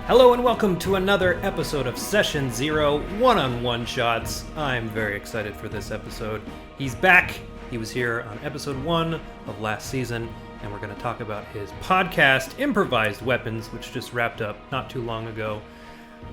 Hello and welcome to another episode of Session Zero, one-on-one shots. I'm very excited for this episode. He's back. He was here on episode 1 of last season, and we're going to talk about his podcast, Improvised Weapons, which just wrapped up not too long ago.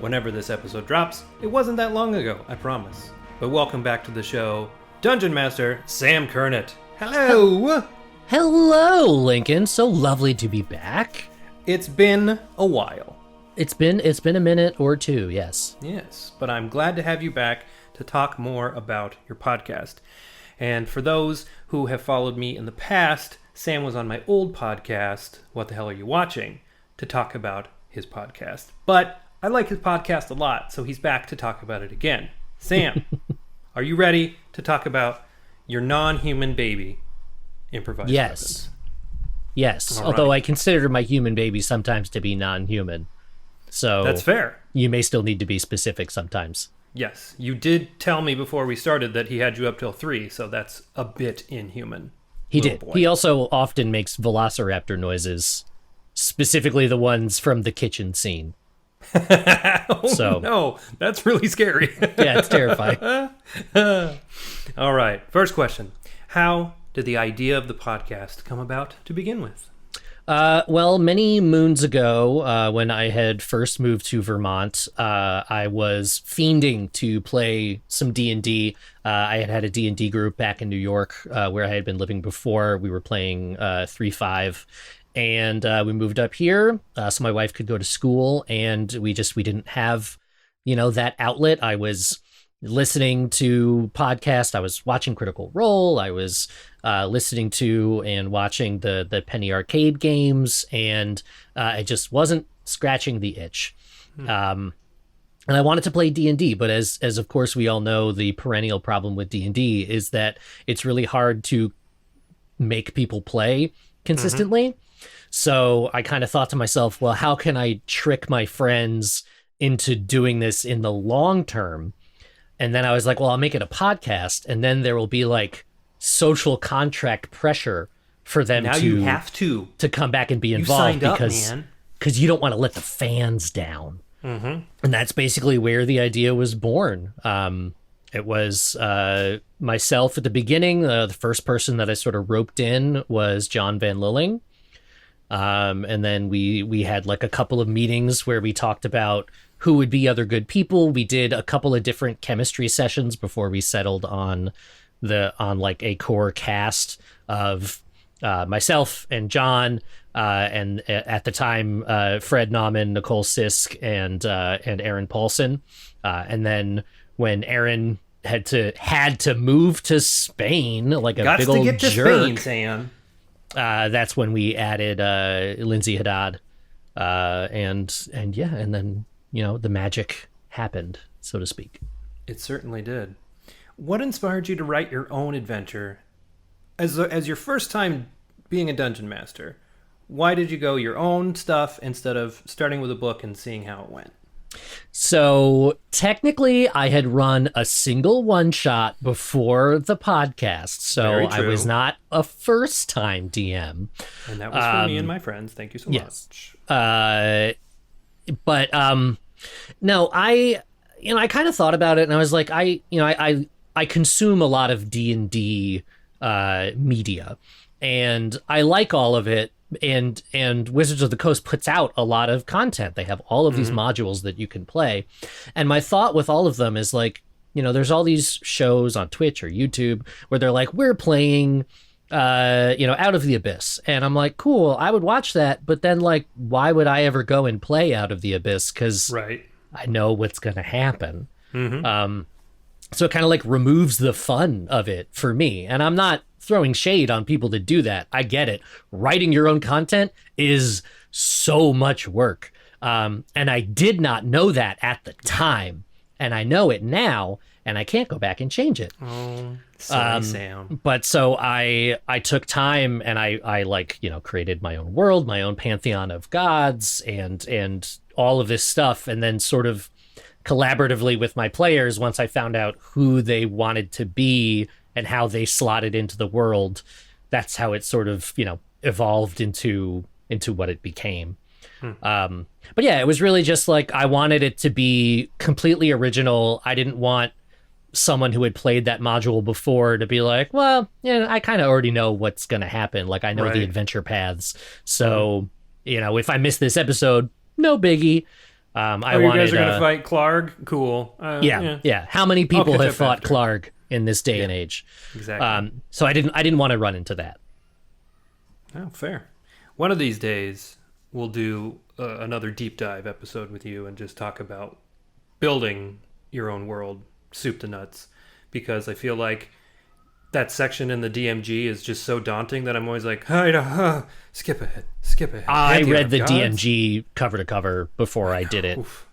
Whenever this episode drops, it wasn't that long ago, I promise. But welcome back to the show, Dungeon Master Sam Kurnit. Hello! Hello, Lincoln. So lovely to be back. It's been a while. It's been a minute or two, yes. Yes, but I'm glad to have you back to talk more about your podcast. And for those who have followed me in the past, Sam was on my old podcast, What the Hell Are You Watching?, to talk about his podcast. But I like his podcast a lot, so he's back to talk about it again. Sam, are you ready to talk about your non-human baby, Improvised Weapons? Yes, All although right. I consider my human baby sometimes to be non-human. So That's fair. You may still need to be specific sometimes. Yes, you did tell me before we started that he had you up till 3, so that's a bit inhuman. He Little did. boy. He also often makes velociraptor noises, specifically the ones from the kitchen scene. No, that's really scary. Yeah, it's terrifying. All right, first question. How did the idea of the podcast come about to begin with? Well, many moons ago, when I had first moved to Vermont, I was fiending to play some D&D. I had a D&D group back in New York where I had been living before. We were playing 3.5, and we moved up here so my wife could go to school, and we didn't have, that outlet. I was listening to podcasts. I was watching Critical Role. I was listening to and watching the Penny Arcade games, and I just wasn't scratching the itch. And I wanted to play D&D, but as of course we all know, the perennial problem with D&D is that it's really hard to make people play consistently. So I kind of thought to myself, well, how can I trick my friends into doing this in the long term? And then I was like, well, I'll make it a podcast, and then there will be like social contract pressure for them Now you have to come back and be You involved signed up, because man. you don't want to let the fans down. And that's basically where the idea was born. It was myself at the beginning. The first person that I sort of roped in was John Van Lilling. And then we had like a couple of meetings where we talked about who would be other good people. We did a couple of different chemistry sessions before we settled on like a core cast of myself and John, and at the time Fred Nauman, Nicole Sisk, and Aaron Paulson. And then when Aaron had to move to Spain, like a big old get to jerk, Spain, Sam. that's when we added Lindsay Haddad, and then the magic happened, so to speak. It certainly did. What inspired you to write your own adventure? As your first time being a dungeon master, why did you go your own stuff instead of starting with a book and seeing how it went? So technically I had run a single one-shot before the podcast, so Very I true. was not a first-time DM. And that was for me and my friends. Thank you so much. But no, I kind of thought about it, and I was like, I consume a lot of D&D media, and I like all of it. And Wizards of the Coast puts out a lot of content. They have all of these modules that you can play. And my thought with all of them is like, there's all these shows on Twitch or YouTube where they're like, we're playing, Out of the Abyss. And I'm like, cool, I would watch that. But then like, why would I ever go and play Out of the Abyss? Because Right. I know what's going to happen. So it kind of like removes the fun of it for me. And I'm not throwing shade on people that do that. I get it. Writing your own content is so much work. And I did not know that at the time. And I know it now, and I can't go back and change it. Oh, sorry, Sam. But so I took time, and I created my own world, my own pantheon of gods, and all of this stuff. And then sort of collaboratively with my players, once I found out who they wanted to be and how they slotted into the world, that's how it sort of, evolved into what it became. But yeah, it was really just like I wanted it to be completely original. I didn't want someone who had played that module before to be like, well, yeah, I kind of already know what's going to happen. Like I know the adventure paths. So, if I miss this episode, no biggie. I you wanted, guys are going to fight Clark? Cool. Yeah. How many people have fought Clark in this day and age? Exactly. So I didn't want to run into that. Oh, fair. One of these days, we'll do another deep dive episode with you and just talk about building your own world, soup to nuts, because I feel like that section in the DMG is just so daunting that I'm always like, skip ahead. I read the DMG cover to cover before I did it. Oof.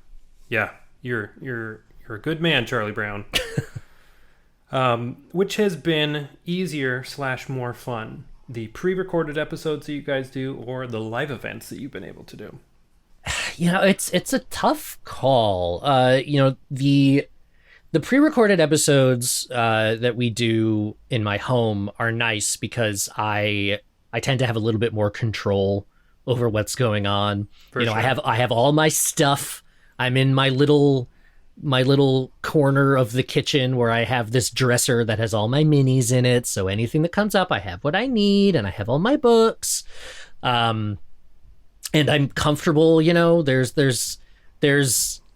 Yeah, you're a good man, Charlie Brown. Which has been easier / more fun? The pre-recorded episodes that you guys do or the live events that you've been able to do? It's a tough call. The pre-recorded episodes that we do in my home are nice because I tend to have a little bit more control over what's going on. Sure. I have all my stuff. I'm in my little corner of the kitchen where I have this dresser that has all my minis in it. So anything that comes up, I have what I need, and I have all my books. And I'm comfortable. There's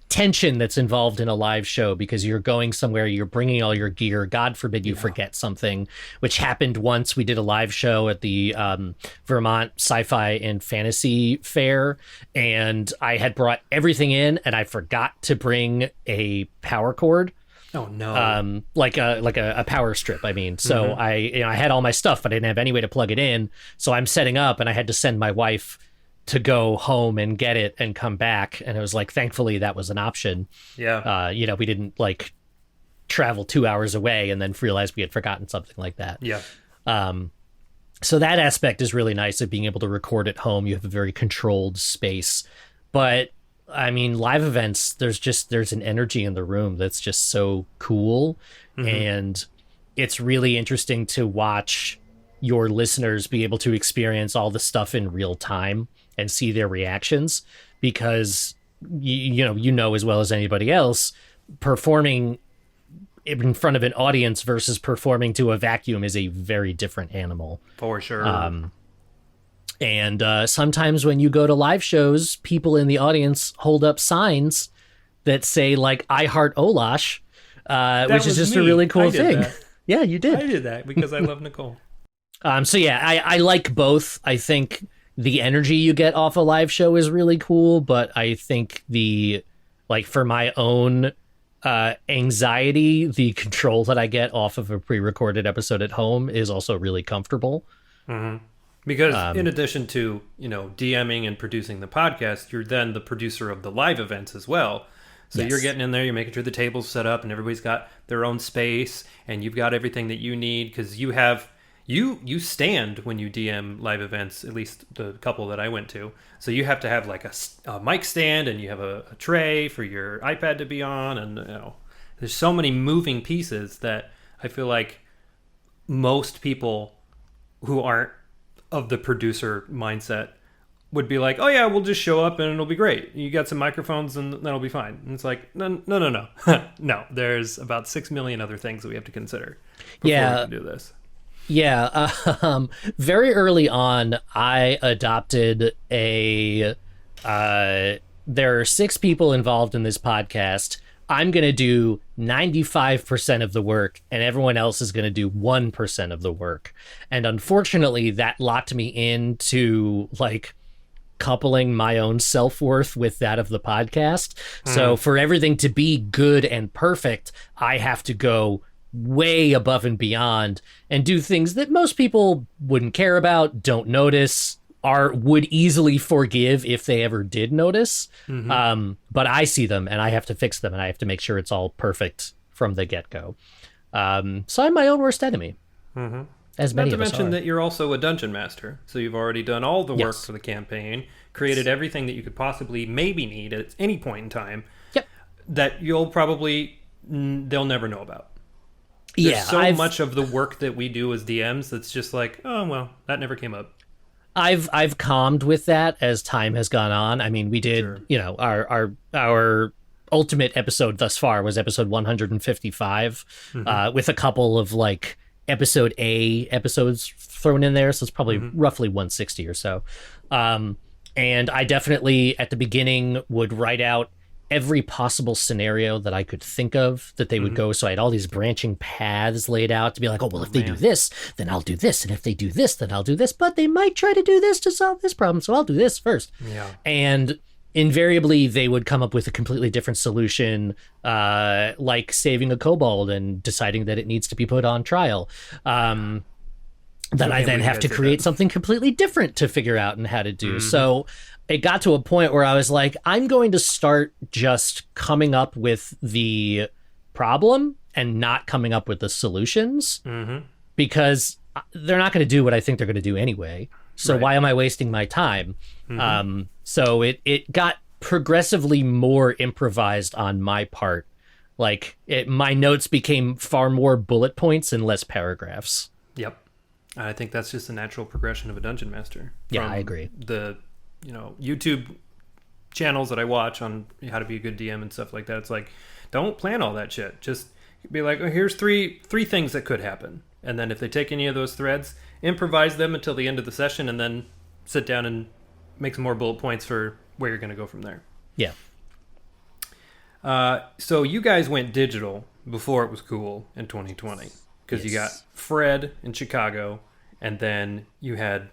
tension that's involved in a live show because you're going somewhere, you're bringing all your gear. God forbid you forget something, which happened once. We did a live show at the Vermont Sci-Fi and Fantasy Fair, and I had brought everything in, and I forgot to bring a power cord. Oh no! Like a power strip. I mean, so I had all my stuff, but I didn't have any way to plug it in. So I'm setting up, and I had to send my wife to go home and get it and come back. And it was like, thankfully that was an option. Yeah. We didn't like travel 2 hours away and then realize we had forgotten something like that. Yeah. So that aspect is really nice of being able to record at home. You have a very controlled space, but I mean, live events, there's an energy in the room that's just so cool. And it's really interesting to watch your listeners be able to experience all the stuff in real time and see their reactions, because you know as well as anybody else, performing in front of an audience versus performing to a vacuum is a very different animal. For sure. And sometimes when you go to live shows, people in the audience hold up signs that say like "I heart Olash," which is just a really cool thing. Yeah, you did. I did that because I love Nicole. So yeah, I like both. I think the energy you get off a live show is really cool, but I think for my own anxiety, the control that I get off of a pre-recorded episode at home is also really comfortable. Because in addition to, DMing and producing the podcast, you're then the producer of the live events as well. So you're getting in there, you're making sure the table's set up and everybody's got their own space and you've got everything that you need, because you have... You stand when you DM live events, at least the couple that I went to. So you have to have like a mic stand, and you have a tray for your iPad to be on, and there's so many moving pieces that I feel like most people who aren't of the producer mindset would be like, oh yeah, we'll just show up and it'll be great. You got some microphones and that'll be fine. And it's like, no. No, there's about 6 million other things that we have to consider before we can do this. Yeah, very early on, I adopted there are 6 people involved in this podcast. I'm going to do 95% of the work, and everyone else is going to do 1% of the work. And unfortunately, that locked me into, coupling my own self-worth with that of the podcast. So for everything to be good and perfect, I have to go way above and beyond and do things that most people wouldn't care about, don't notice, would easily forgive if they ever did notice. But I see them and I have to fix them, and I have to make sure it's all perfect from the get-go. So I'm my own worst enemy. As many Not to of us mention are. that you're also a dungeon master, so you've already done all the work for the campaign, created everything that you could possibly maybe need at any point in time. Yep. That you'll probably they'll never know about. There's so much of the work that we do as DMs that's just like, oh, well, that never came up. I've calmed with that as time has gone on. I mean, we did, Sure. you know, our ultimate episode thus far was episode 155, with a couple of like episode A episodes thrown in there, so it's probably roughly 160 or so. And I definitely at the beginning would write out every possible scenario that I could think of that they would go. So I had all these branching paths laid out to be like, oh, well, if they do this, then I'll do this. And if they do this, then I'll do this. But they might try to do this to solve this problem. So I'll do this first. Yeah. And invariably, they would come up with a completely different solution, like saving a kobold and deciding that it needs to be put on trial. That I then have to create something completely different to figure out and how to do. So it got to a point where I was like, I'm going to start just coming up with the problem and not coming up with the solutions because they're not going to do what I think they're going to do anyway. So why am I wasting my time? So it got progressively more improvised on my part. Like my notes became far more bullet points and less paragraphs. Yep. I think that's just a natural progression of a dungeon master. Yeah, I agree. The YouTube channels that I watch on how to be a good DM and stuff like that, it's like, don't plan all that shit. Just be like, oh, here's three things that could happen, and then if they take any of those threads, improvise them until the end of the session, and then sit down and make some more bullet points for where you're going to go from there. Yeah. So you guys went digital before it was cool in 2020. Because you got Fred in Chicago, and then you had...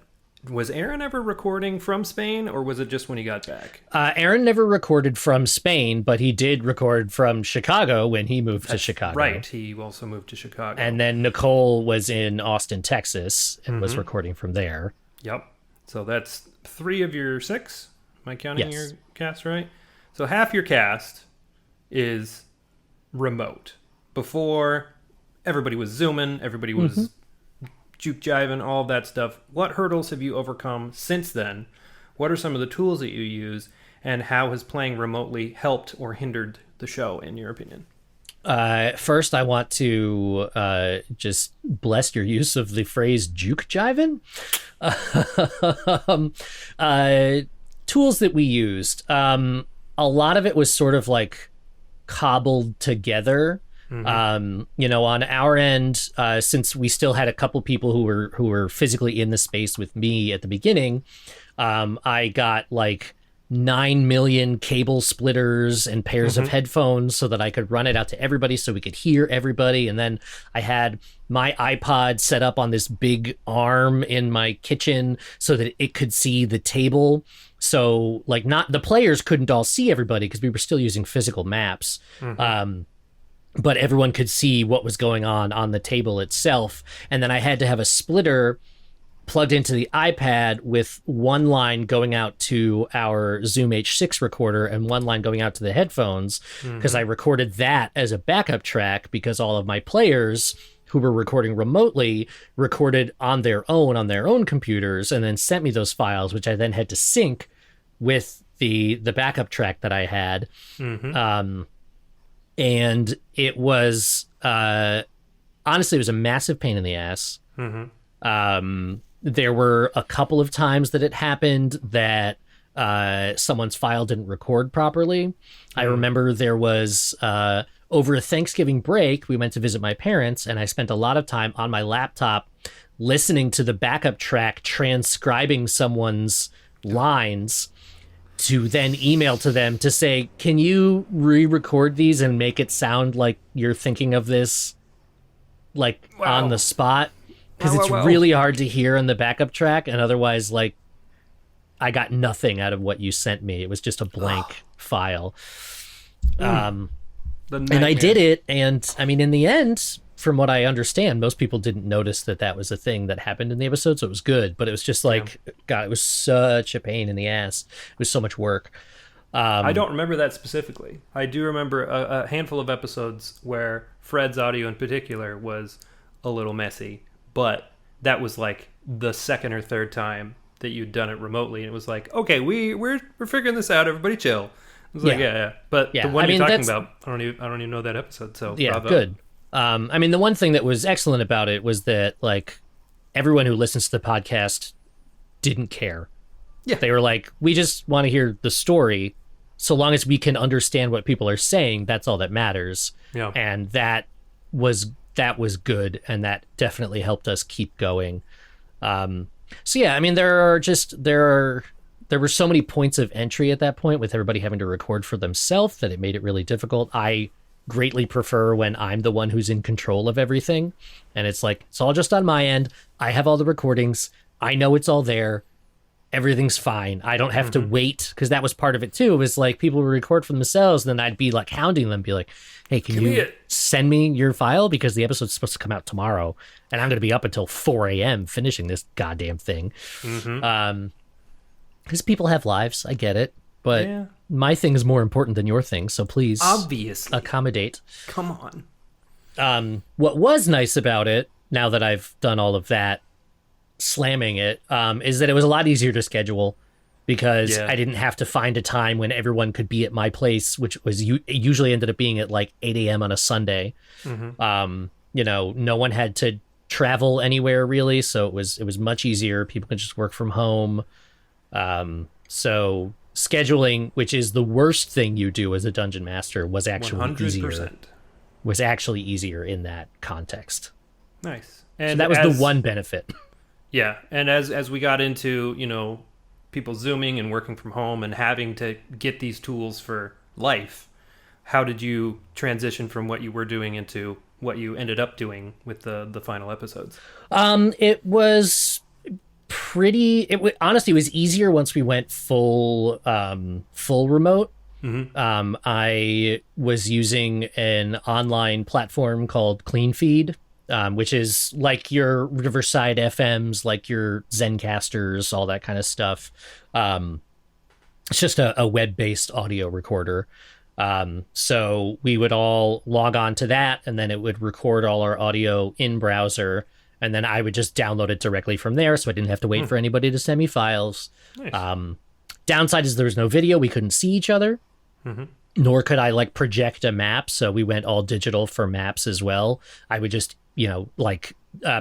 Was Aaron ever recording from Spain, or was it just when he got back? Aaron never recorded from Spain, but he did record from Chicago when he moved to Chicago. Right, he also moved to Chicago. And then Nicole was in Austin, Texas, and was recording from there. Yep. So that's 3 of your 6? Am I counting your cast right? So half your cast is remote. Before... Everybody was Zooming, everybody was juke jiving, all of that stuff. What hurdles have you overcome since then? What are some of the tools that you use? And how has playing remotely helped or hindered the show, in your opinion? First, I want to just bless your use of the phrase juke jiving. Tools that we used. A lot of it was sort of like cobbled together. On our end, since we still had a couple people who were physically in the space with me at the beginning, I got like 9 million cable splitters and pairs of headphones so that I could run it out to everybody so we could hear everybody. And then I had my iPod set up on this big arm in my kitchen so that it could see the table. So like not the players couldn't all see everybody because we were still using physical maps. But everyone could see what was going on the table itself. And then I had to have a splitter plugged into the iPad with one line going out to our Zoom H6 recorder and one line going out to the headphones, because I recorded that as a backup track because all of my players who were recording remotely recorded on their own computers and then sent me those files, which I then had to sync with the backup track that I had. And it was, honestly, it was a massive pain in the ass. There were a couple of times that it happened that someone's file didn't record properly. I remember there was, over a Thanksgiving break, we went to visit my parents, and I spent a lot of time on my laptop listening to the backup track, transcribing someone's lines to then email to them to say, can you re-record these and make it sound like you're thinking of this like on the spot? Because it's really hard to hear on the backup track, and otherwise, like, I got nothing out of what you sent me. It was just a blank file. And I did it, and I mean, in the end, from what I understand, most people didn't notice that was a thing that happened in the episode, so it was good. But it was just like, God, it was such a pain in the ass. It was so much work. I don't remember that specifically. I do remember a handful of episodes where Fred's audio in particular was a little messy, but that was like the second or third time that you'd done it remotely, and it was like, okay, we're figuring this out. Everybody chill. It was like, yeah. But the one you're talking about, I don't even know that episode. So yeah, bravo. Good. I mean, the one thing that was excellent about it was that like everyone who listens to the podcast didn't care. Yeah. They were like, we just want to hear the story. So long as we can understand what people are saying, that's all that matters. Yeah. And that was good, and that definitely helped us keep going. So yeah, I mean, there were so many points of entry at that point with everybody having to record for themselves that it made it really difficult. I greatly prefer when I'm the one who's in control of everything, and it's like, it's all just on my end. I have all the recordings. I know it's all there. Everything's fine. I don't have to wait, because that was part of it too. It was like people would record for themselves, and then I'd be like hounding them, be like, hey, can you send me your file? Because the episode's supposed to come out tomorrow, and I'm going to be up until 4 a.m. finishing this goddamn thing. Because people have lives. I get it. But my thing is more important than your thing, so please obviously accommodate. Come on. What was nice about it, now that I've done all of that, slamming it, is that it was a lot easier to schedule, because I didn't have to find a time when everyone could be at my place, which was usually ended up being at like 8 a.m. on a Sunday. No one had to travel anywhere really, so it was much easier. People could just work from home. So scheduling, which is the worst thing you do as a dungeon master, was actually 100%. easier. Was actually easier in that context. Nice. And so that was the one benefit. Yeah, and as we got into, people Zooming and working from home and having to get these tools for life, how did you transition from what you were doing into what you ended up doing with the final episodes? It was honestly, it was easier once we went full remote. I was using an online platform called CleanFeed, which is like your Riverside FMs, like your Zencasters, all that kind of stuff. It's just a web-based audio recorder. So we would all log on to that, and then it would record all our audio in browser, and then I would just download it directly from there, so I didn't have to wait for anybody to send me files. Nice. Downside is there was no video. We couldn't see each other. Nor could I project a map, so we went all digital for maps as well. I would just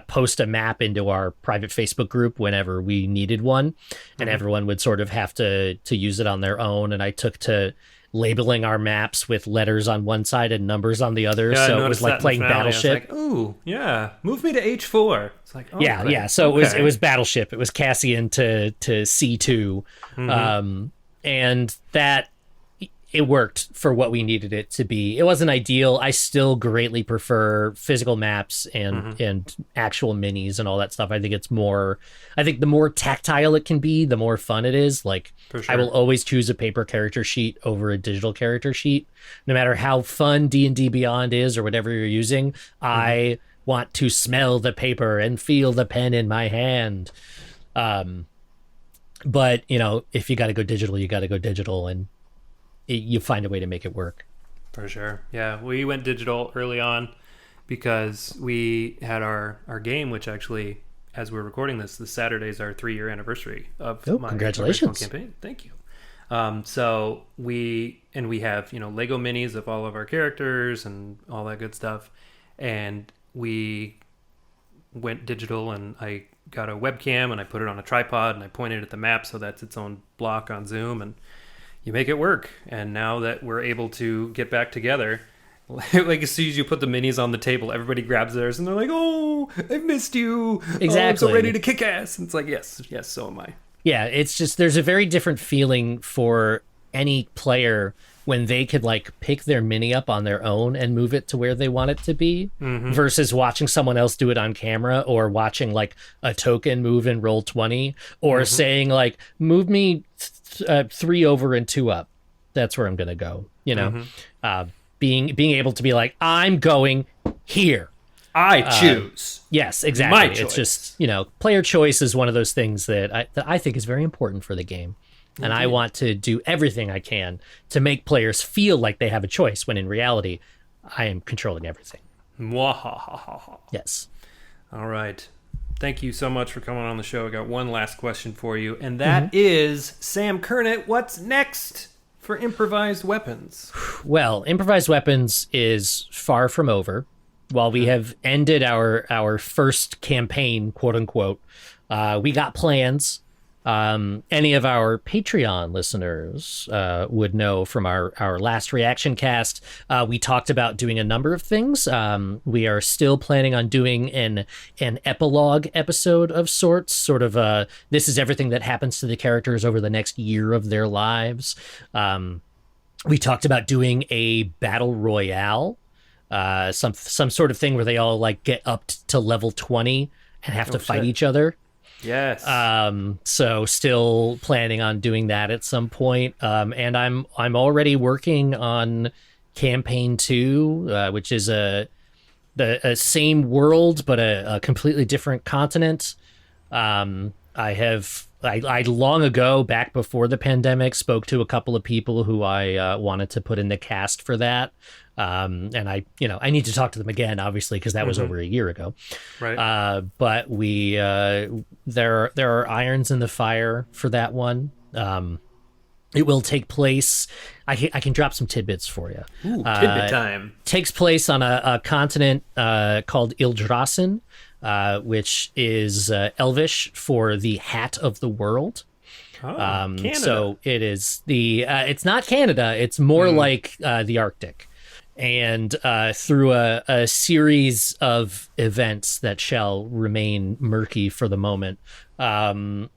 post a map into our private Facebook group whenever we needed one, and everyone would sort of have to use it on their own. And I took to labeling our maps with letters on one side and numbers on the other, so it was like playing Battleship. Like, ooh, yeah, move me to H4. It's like, oh, yeah, great. yeah. So it was Battleship. It was Cassian to C2, and that. It worked for what we needed it to be. It wasn't ideal. I still greatly prefer physical maps and actual minis and all that stuff. I think the more tactile it can be, the more fun it is. For sure. I will always choose a paper character sheet over a digital character sheet. No matter how fun D&D Beyond is or whatever you're using, I want to smell the paper and feel the pen in my hand. But, if you got to go digital, you got to go digital, and you find a way to make it work. For sure. Yeah, we went digital early on because we had our game, which actually, as we're recording this Saturday's our 3-year anniversary of my congratulations campaign. Thank you. So we have, Lego minis of all of our characters and all that good stuff. And we went digital, and I got a webcam and I put it on a tripod and I pointed at the map, so that's its own block on Zoom, and you make it work. And now that we're able to get back together, as soon as you put the minis on the table, everybody grabs theirs and they're like, "Oh, I've missed you. Exactly. Oh, I'm so ready to kick ass." And it's like, yes, so am I. Yeah, it's just there's a very different feeling for any player when they could pick their mini up on their own and move it to where they want it to be, versus watching someone else do it on camera, or watching a token move in Roll20, or saying move me 3 over and 2 up. That's where I'm gonna go. Being able to be I'm going here. I choose. Yes, exactly. My choice. It's just player choice is one of those things that I think is very important for the game. And I want to do everything I can to make players feel like they have a choice, when in reality, I am controlling everything. Mwahahaha. Yes. All right. Thank you so much for coming on the show. I got one last question for you, and that is, Sam Kurnit, what's next for Improvised Weapons? Well, Improvised Weapons is far from over. While we have ended our first campaign, quote unquote, we got plans. Any of our Patreon listeners would know from our last reaction cast, we talked about doing a number of things. We are still planning on doing an epilogue episode of sorts, sort of this is everything that happens to the characters over the next year of their lives. We talked about doing a battle royale, some sort of thing where they all like get up to level 20 and have to fight each other. Yes. So still planning on doing that at some point. And I'm already working on campaign 2, which is the same world but a completely different continent. I long ago, back before the pandemic, spoke to a couple of people who I wanted to put in the cast for that. And I need to talk to them again, obviously, because that was over a year ago. Right. But we there are irons in the fire for that one. It will take place. I can drop some tidbits for you. Ooh, tidbit time. Takes place on a continent called Ildrassin, which is Elvish for the hat of the world. Oh, Canada. So it is it's not Canada. It's more like the Arctic. And through a series of events that shall remain murky for the moment, some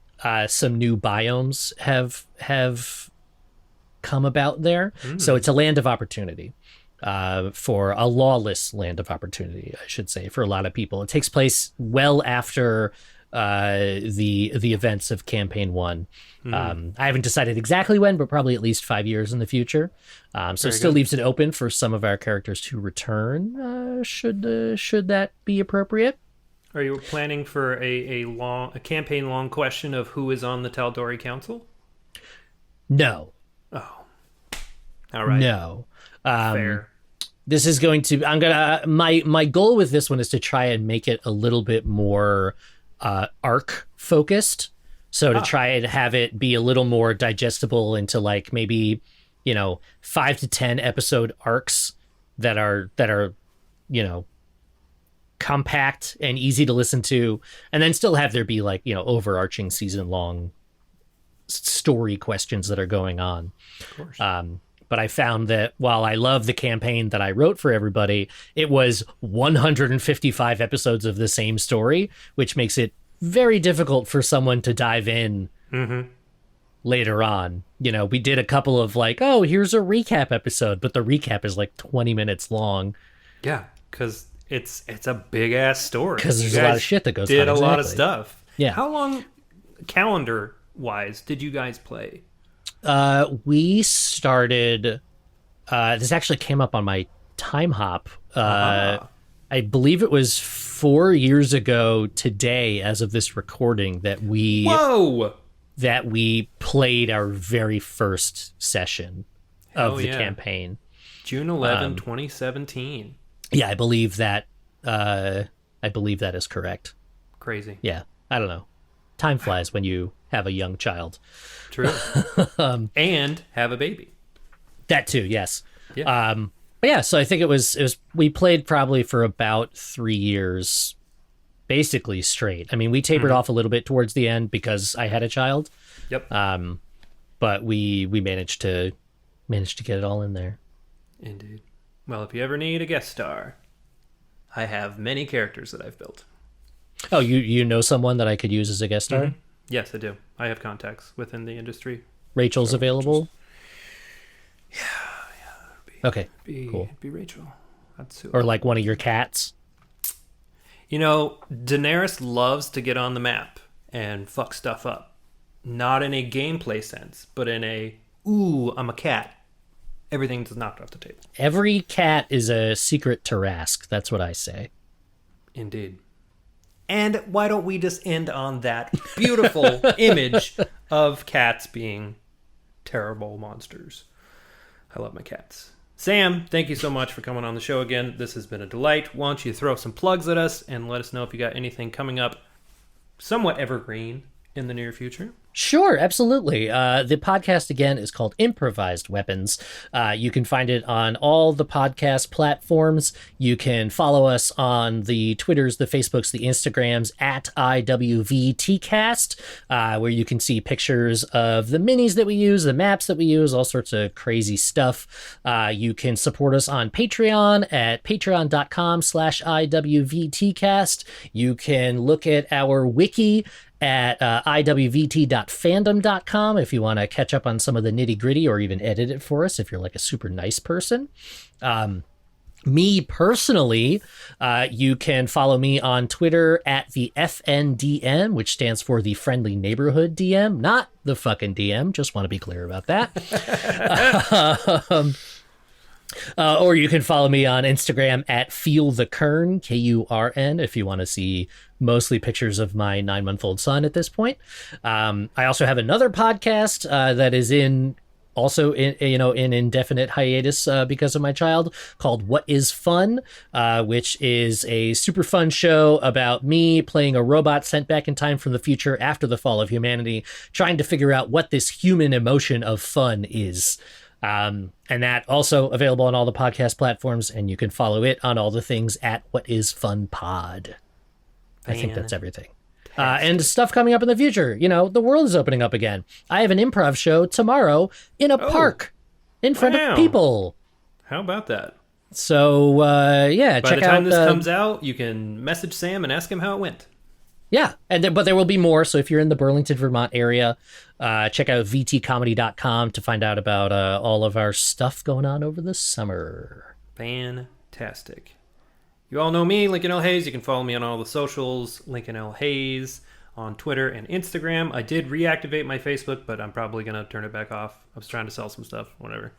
new biomes have come about there. So it's a land of opportunity, for a lawless land of opportunity, I should say, for a lot of people. It takes place well after the events of campaign 1. I haven't decided exactly when, but probably at least 5 years in the future. So it still leaves it open for some of our characters to return, should that be appropriate. Are you planning for a campaign long question of who is on the Tal'Dorei Council? No. Oh. All right. No. Fair. This is going to, my goal with this one is to try and make it a little bit more arc focused. So to try and have it be a little more digestible into like maybe, 5 to 10 episode arcs that are, compact and easy to listen to, and then still have there be like, overarching season long story questions that are going on. Of course. But I found that while I love the campaign that I wrote for everybody, it was 155 episodes of the same story, which makes it very difficult for someone to dive in later on. We did a couple of like, oh, here's a recap episode, but the recap is like 20 minutes long. Yeah, because it's a big ass story. Because there's a lot of shit that goes on. Did a lot of stuff. Yeah. How long, calendar wise, did you guys play? We started. This actually came up on my time hop. I believe it was 4 years ago today, as of this recording, that we played our very first session of the campaign. June 11, 2017. Yeah, I believe that is correct. Crazy. Yeah, I don't know. Time flies when you have a young child. True. And have a baby. That too, yes. Yeah. But yeah, so I think it was we played probably for about 3 years, basically straight. I mean, we tapered off a little bit towards the end because I had a child. Yep. But we managed to get it all in there. Indeed. Well, if you ever need a guest star, I have many characters that I've built. Oh, you know someone that I could use as a guest star? Yes, I do. I have contacts within the industry. Rachel's available? Yeah. Okay, cool. It'd be Rachel. That's who. Or like one of your cats? Daenerys loves to get on the map and fuck stuff up. Not in a gameplay sense, but in a, ooh, I'm a cat. Everything's knocked off the table. Every cat is a secret Tarask. That's what I say. Indeed. And why don't we just end on that beautiful image of cats being terrible monsters? I love my cats. Sam, thank you so much for coming on the show again. This has been a delight. Why don't you throw some plugs at us and let us know if you got anything coming up somewhat evergreen in the near future? Sure, absolutely. The podcast, again, is called Improvised Weapons. You can find it on all the podcast platforms. You can follow us on the Twitters, the Facebooks, the Instagrams at IWVTcast, where you can see pictures of the minis that we use, the maps that we use, all sorts of crazy stuff. You can support us on Patreon at patreon.com/IWVTcast. You can look at our wiki at iwvt.fandom.com if you want to catch up on some of the nitty gritty or even edit it for us if you're like a super nice person. Me personally, you can follow me on Twitter at the FNDM, which stands for the Friendly Neighborhood DM, not the fucking DM. Just want to be clear about that. Or you can follow me on Instagram at Feel the Kern, Kurn, if you want to see mostly pictures of my 9-month-old son at this point. I also have another podcast that is in indefinite hiatus because of my child, called What Is Fun, which is a super fun show about me playing a robot sent back in time from the future after the fall of humanity, trying to figure out what this human emotion of fun is. And that also available on all the podcast platforms, and you can follow it on all the things at What Is Fun Pod. I think that's everything. And stuff coming up in the future. You know, the world is opening up again. I have an improv show tomorrow in a park in front of people. How about that? So, check out. By the time this comes out, you can message Sam and ask him how it went. Yeah, but there will be more. So if you're in the Burlington, Vermont area, check out vtcomedy.com to find out about all of our stuff going on over the summer. Fantastic. You all know me, Lincoln L. Hayes. You can follow me on all the socials, Lincoln L. Hayes on Twitter and Instagram. I did reactivate my Facebook, but I'm probably going to turn it back off. I was trying to sell some stuff, whatever.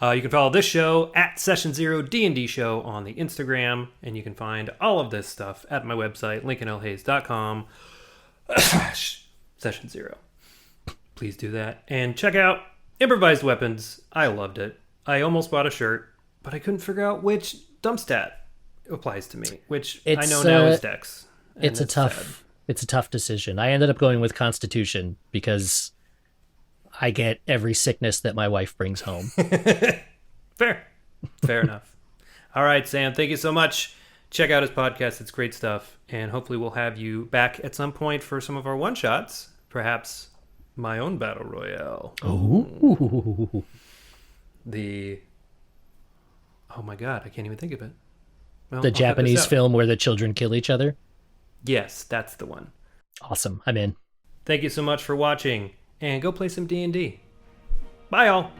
You can follow this show at Session Zero D&D Show on the Instagram, and you can find all of this stuff at my website, lincolnlhayes.com. Session Zero. Please do that. And check out Improvised Weapons. I loved it. I almost bought a shirt, but I couldn't figure out which dumpstat applies to me, which I know now is Dex. It's a tough decision. I ended up going with Constitution because I get every sickness that my wife brings home. Fair enough. All right, Sam, thank you so much. Check out his podcast. It's great stuff. And hopefully we'll have you back at some point for some of our one-shots. Perhaps my own battle royale. Oh. Oh my God, I can't even think of it. Well, the Japanese film where the children kill each other? Yes, that's the one. Awesome. I'm in. Thank you so much for watching, and go play some D&D. Bye, all.